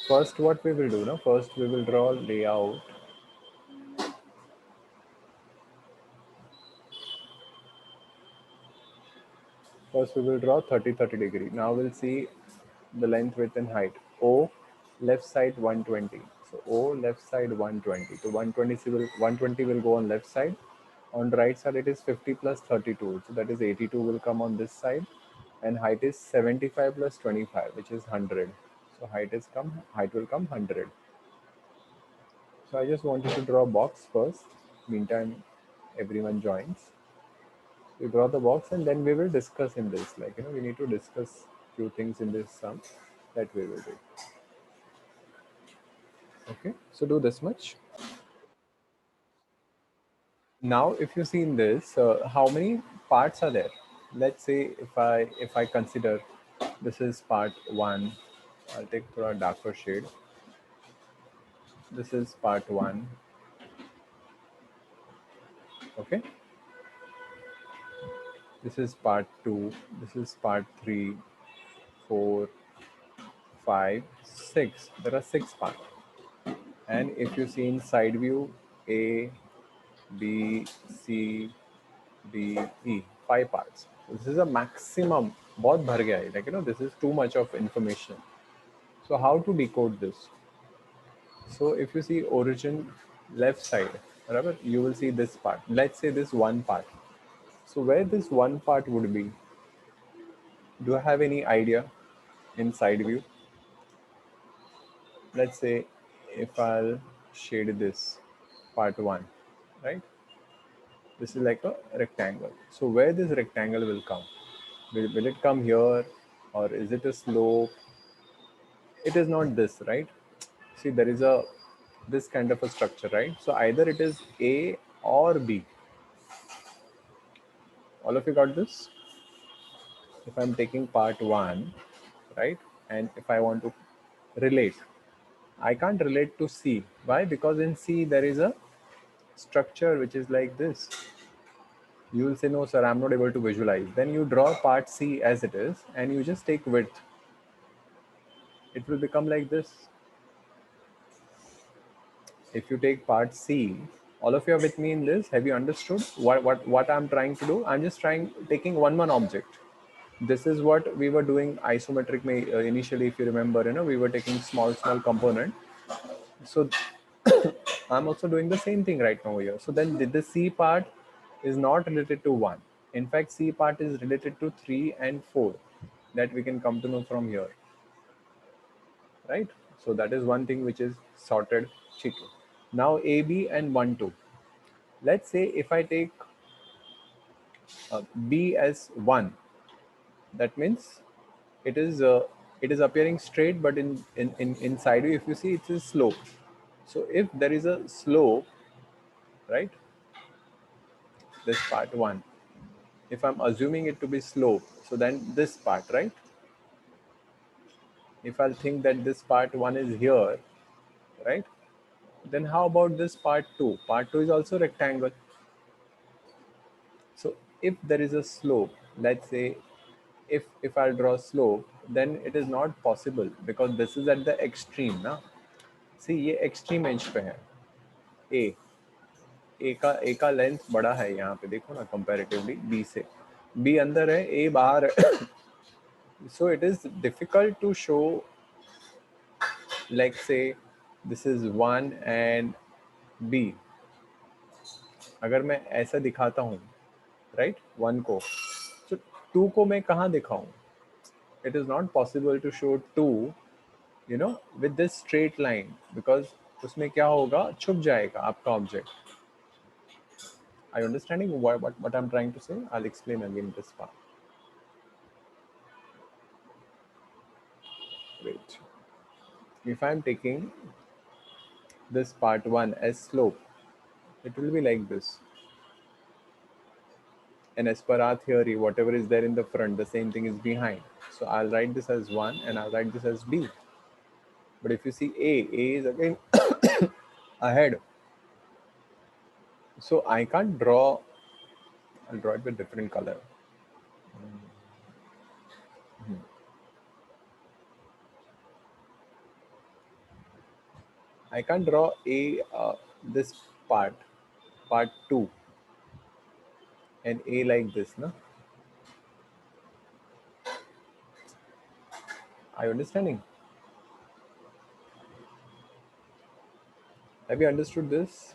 First, what we will do now, first we will draw layout. First we will draw 30 degree. Now we'll see the length, width and height. O left side 120. So O left side 120. So 120 will go on left side. On right side it is 50 plus 32. So that is 82 will come on this side. And height is 75 plus 25, which is 100. So height will come 100. So I just wanted to draw a box first. Meantime, everyone joins. We draw the box and then we will discuss in this. Like, we need to discuss few things in this sum that we will do. Okay, so do this much. Now, if you see in this, how many parts are there? Let's say if I consider this is part one, I'll take a darker shade. This is part one. Okay. This is part two. This is part three, four, five, six. There are six parts. And if you see in side view, A, B, C, D, E, five parts. This is a maximum. बहुत भर गया है. Like, this is too much of information. So how to decode this? So if you see origin left side, right, you will see this part. Let's say this one part. So where this one part would be? Do I have any idea in side view? Let's say if I'll shade this part one, right? This is like a rectangle. So where this rectangle will come? Will it come here, or is it a slope? It is not this, right? See, there is a this kind of a structure, right? So either it is A or B. All of you got this? If I'm taking part one, right? And if I want to relate, I can't relate to C. Why? Because in C there is a structure which is like this. You will say, no, sir, I'm not able to visualize. Then you draw part C as it is and you just take width. It will become like this. If you take part C, all of you are with me in this. Have you understood what I'm trying to do? I'm just taking one object. This is what we were doing isometric initially. If you remember, we were taking small component. So I'm also doing the same thing right now here. So then the C part is not related to 1. In fact, C part is related to 3 and 4 that we can come to know from here. Right? So that is one thing which is sorted. Now AB and 1, 2. Let's say if I take B as 1, that means it is appearing straight, but inside you, if you see, it is slope. So if there is a slope, right, this part 1, if I'm assuming it to be slope, so then this part, right, if I'll think that this part 1 is here, right, then how about this part 2? Part 2 is also rectangle. So if there is a slope, let's say if I draw slope, then it is not possible because this is at the extreme ना. See, ये extreme edge पे है. A का length बड़ा है यहाँ पे, देखो ना comparatively B से. B अंदर है, A बाहर है. So it is difficult to show, like say this is 1 and B. अगर मैं ऐसा दिखाता हूँ, right, 1 को, so 2 को मैं कहाँ दिखाऊँ? It is not possible to show 2, with this straight line, because उसमें क्या होगा, छुप जाएगा आपका object. Are you understanding what I'm trying to say? I'll explain again this part. Wait. If I'm taking this part 1 as slope, it will be like this. And as per our theory, whatever is there in the front, the same thing is behind. So I'll write this as 1 and I'll write this as B. But if you see A is again ahead. So I can't draw, I'll draw it with different color. I can't draw this part 2 and A like this, no? Are you understanding? Have you understood this?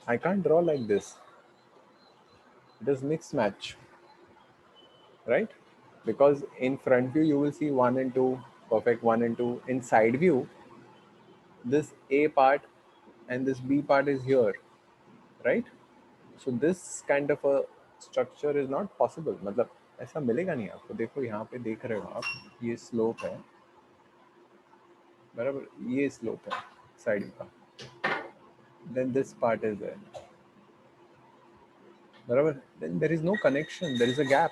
I can't draw like this. It is mixed match, right? Because in front view you will see 1 and 2, perfect 1 and 2. In side view, this A part and this B part is here, right? So this kind of a structure is not possible. मतलब ऐसा मिलेगा नहीं आपको. देखो यहाँ पे देख रहे हो आप, ये स्लोप है, बराबर, ये स्लोप है साइड का. Then this part is there, बराबर. Then there is no connection. There is a gap,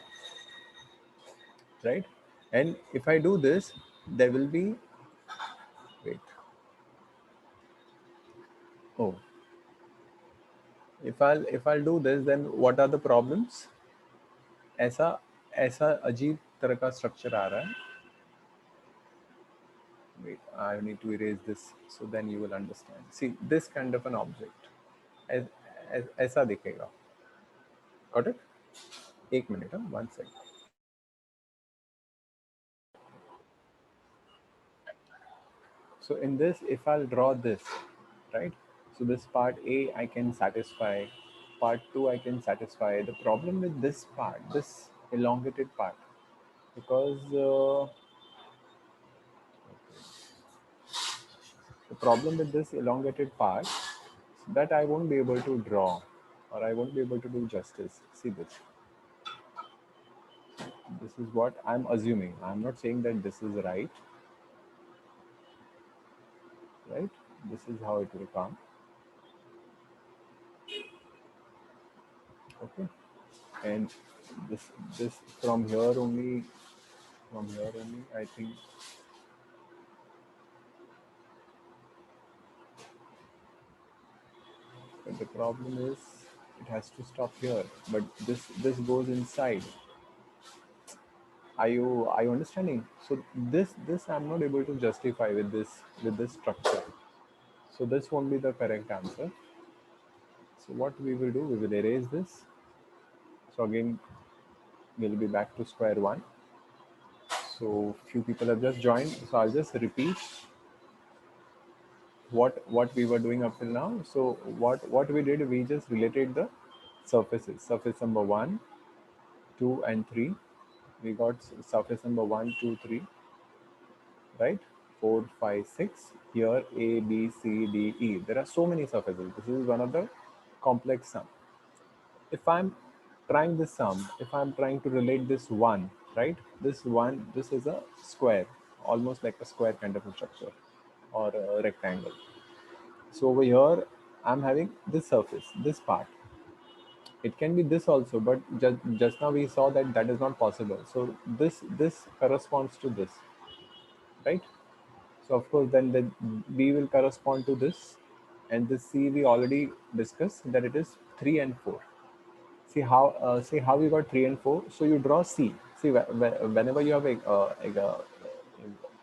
right? And if I do this, there will be, wait. Oh, if I'll do this, then what are the problems? ऐसा ऐसा अजीब तरह का structure आ रहा है. Wait, I need to erase this so then you will understand. See, this kind of an object, ऐसा दिखेगा. Got it? एक minute, 1 second. So in this, if I'll draw this, right? So this part A I can satisfy, part 2 I can satisfy. The problem with this part, this elongated part, because the problem with this elongated part that I won't be able to draw, or I won't be able to do justice. See this. This is what I'm assuming. I'm not saying that this is right. Right? This is how it will come. Okay. And this from here only, I think. But the problem is it has to stop here. But this goes inside. Are you understanding? So this I'm not able to justify with this structure. So this won't be the correct answer. So what we will do, we will erase this. So again, we'll be back to square one. So few people have just joined. So I'll just repeat what we were doing up till now. So what we did, we just related the surfaces. Surface number 1, 2, and 3. We got surface number 1, 2, 3, right? 4, 5, 6. Here A, B, C, D, E. There are so many surfaces. This is one of the complex sum. If I'm trying this sum, if I'm trying to relate this one, right? This one, this is a square, almost like a square kind of a structure or a rectangle. So over here, I'm having this surface, this part. It can be this also, but just now we saw that that is not possible. So this corresponds to this, right? So of course, then the B will correspond to this, and this C we already discussed that it is 3 and 4. See how you got 3 and 4. So you draw C. See, whenever you have a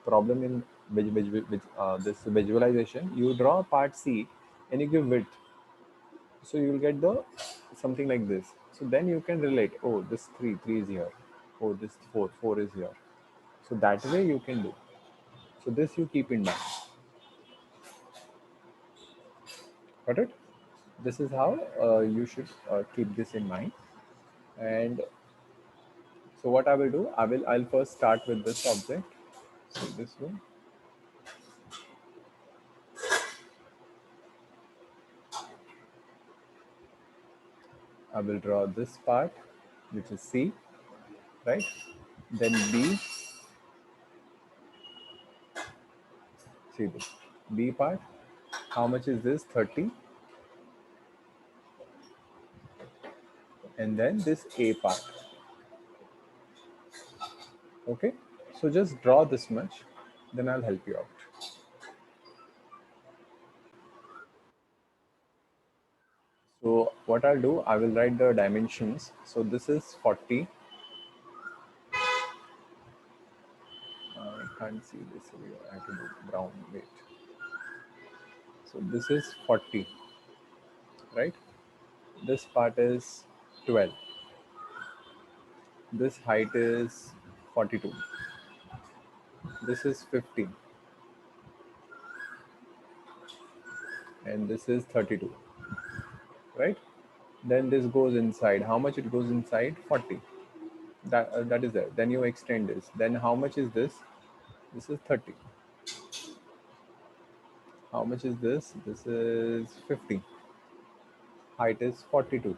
problem in this visualization, you draw part C and you give width. So you will get the something like this. So then you can relate. Oh, this 3 is here. Oh, this 4 is here. So that way you can do. So this you keep in mind. Got it? This is how you should keep this in mind. And so what I will do, I'll first start with this object. So this one. I will draw this part, which is C, right? Then B. See this B part. How much is this? 30. And then this A part. Okay. So just draw this much, then I'll help you out. So what I'll do, I will write the dimensions. So this is 40. I can't see this. So I have to do brown. Wait. So this is 40, right? This part is 12. This height is 42. This is 15. And this is 32, right? Then this goes inside. How much it goes inside? 40. That is there. Then you extend this. Then how much is this? This is 30. How much is this? This is 50. Height is 42.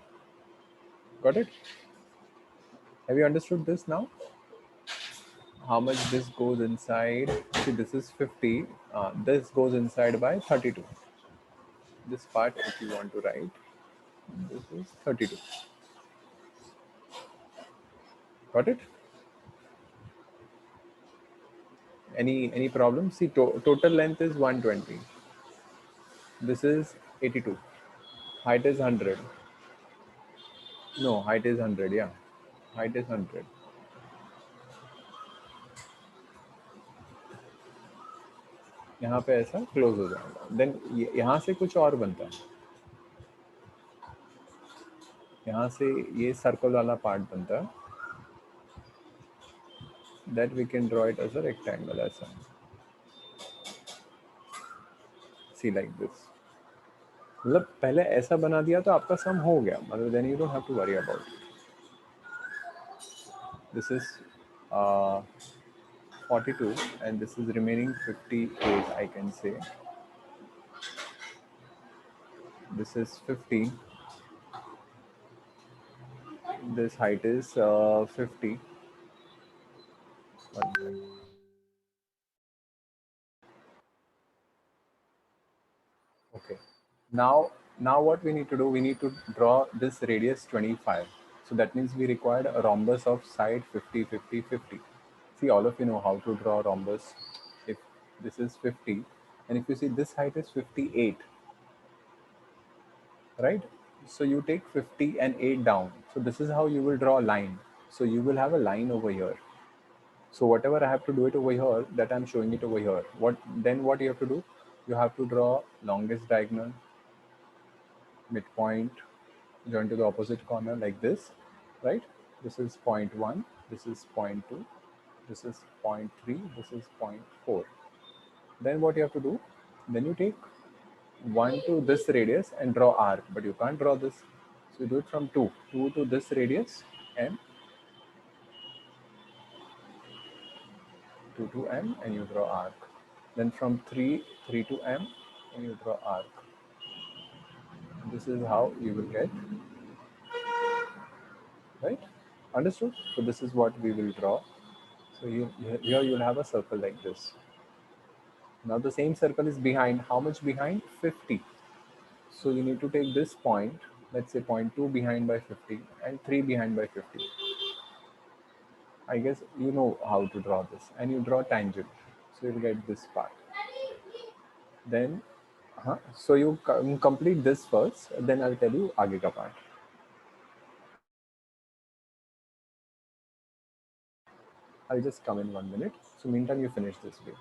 Got it? Have you understood this now? How much this goes inside? See, this is 50. This goes inside by 32. This part, if you want to write, this is 32. Got it? Any problem? See, total length is 120. This is 82. Height is 100. No, height is 100. Yeah, height is 100. यहाँ पे ऐसा close हो जाएगा. Then यहाँ से कुछ और बनता है. यहाँ से ये सर्कल वाला पार्ट बनता है. That we can draw it as a rectangle ऐसा. See like this. मतलब पहले ऐसा बना दिया तो आपका सम हो गया. मतलब then you don't have to worry about it. This is 42 and this is remaining 58, I can say. This is 50. This height is 50. Okay. Now what we need to do, we need to draw this radius 25. So that means we required a rhombus of side 50, 50, 50. See, all of you know how to draw a rhombus. If this is 50, and if you see this height is 58, right? So you take 50 and 8 down. So this is how you will draw a line. So you will have a line over here. So whatever I have to do it over here, that I'm showing it over here. What you have to do? You have to draw longest diagonal, midpoint, join to the opposite corner like this, right? This is 0.1, this is 0.2, this is 0.3, this is 0.4. Then what you have to do? Then you take 1 to this radius and draw arc, but you can't draw this. So you do it from 2 to this radius M, 2 to M, and you draw arc. Then from 3 to M, and you draw arc. This is how you will get, right? Understood? So this is what we will draw. So here you'll have a circle like this. Now the same circle is behind. How much behind? 50. So you need to take this point, let's say 0.2 behind by 50 and 3 behind by 50. I guess you know how to draw this, and you draw tangent. So you'll get this part. Then, so you complete this first, then I'll tell you आगे का part. I'll just come in 1 minute. So meantime, you finish this bit.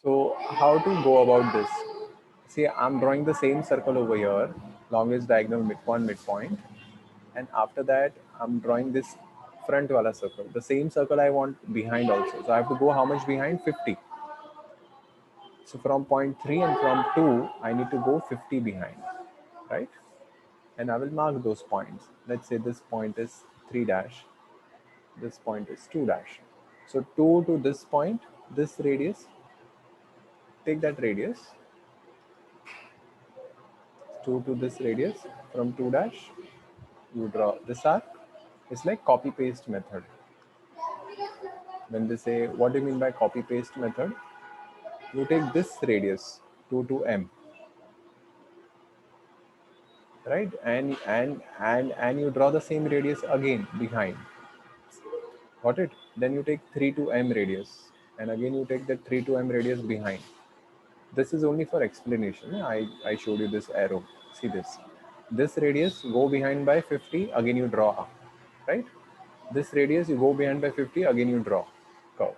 So how to go about this? See, I'm drawing the same circle over here, longest diagonal, midpoint. And after that, I'm drawing this front wala circle. The same circle I want behind also. So I have to go how much behind? 50. So from 0.3 and from 2, I need to go 50 behind, right? And I will mark those points. Let's say this point is 3 dash. This point is 2 dash. So 2 to this point, this radius, take that radius. 2 to this radius, from 2 dash, you draw this arc. It's like copy paste method. When they say, what do you mean by copy paste method? You take this radius 2 to M, right? And you draw the same radius again behind. Got it? Then you take 3 to M radius, and again you take that 3 to M radius behind. This is only for explanation. I showed you this arrow. See this. This radius go behind by 50, again you draw up, right? This radius you go behind by 50, again you draw curve.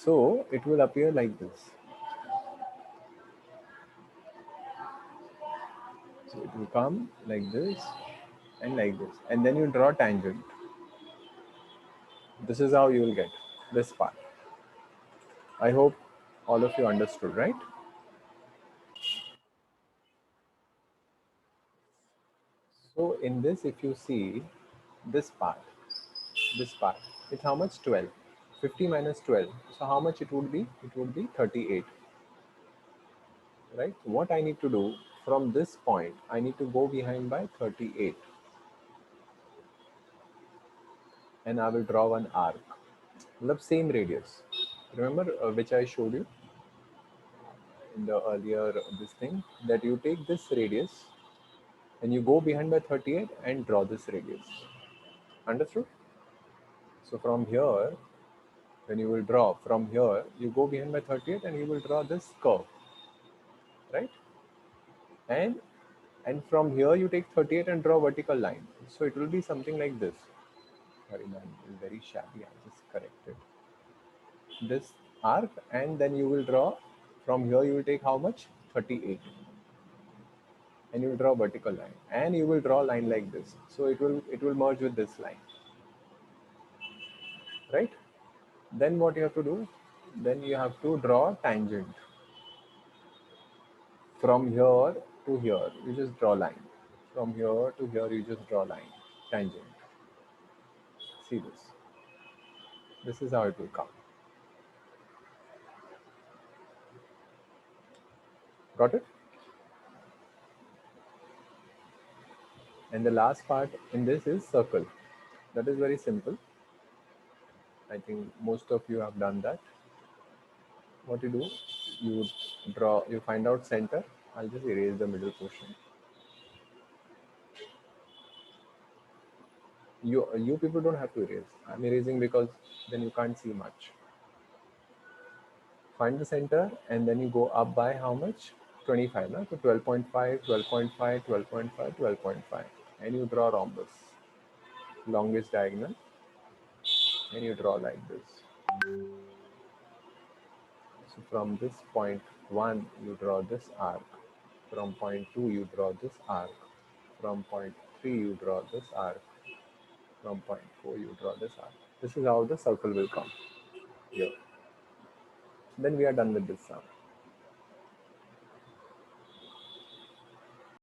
So it will appear like this. So it will come like this and like this. And then you draw tangent. This is how you will get this part. I hope all of you understood, right? So in this, if you see this part, it's how much? 12. 50 minus 12. So how much it would be? It would be 38, right? So what I need to do from this point, I need to go behind by 38 and I will draw one arc. Love same radius. Remember which I showed you in the earlier this thing, that you take this radius and you go behind by 38 and draw this radius. Understood? So from here, when you will draw from here, you go behind by 38 and you will draw this curve, right? And from here you take 38 and draw vertical line. So it will be something like this. Sorry man, it's very shabby. I just corrected this arc, and then you will draw from here. You will take how much? 38, and you will draw vertical line, and you will draw a line like this. So it will merge with this line, right? Then what you have to do? Then you have to draw tangent from here to here. You just draw line. From here to here, you just draw line. Tangent. See this. This is how it will come. Got it? And the last part in this is circle. That is very simple. I think most of you have done that. What you do, you draw, you find out center. I'll just erase the middle portion. You people don't have to erase. I'm erasing because then you can't see much. Find the center and then you go up by how much? 25, no? So 12.5, 12.5, 12.5, 12.5. And you draw rhombus, longest diagonal, and you draw like this. So from this point 1, you draw this arc. From point 2, you draw this arc. From point 3, you draw this arc. From point 4, you draw this arc. This is how the circle will come here. Then we are done with this sum.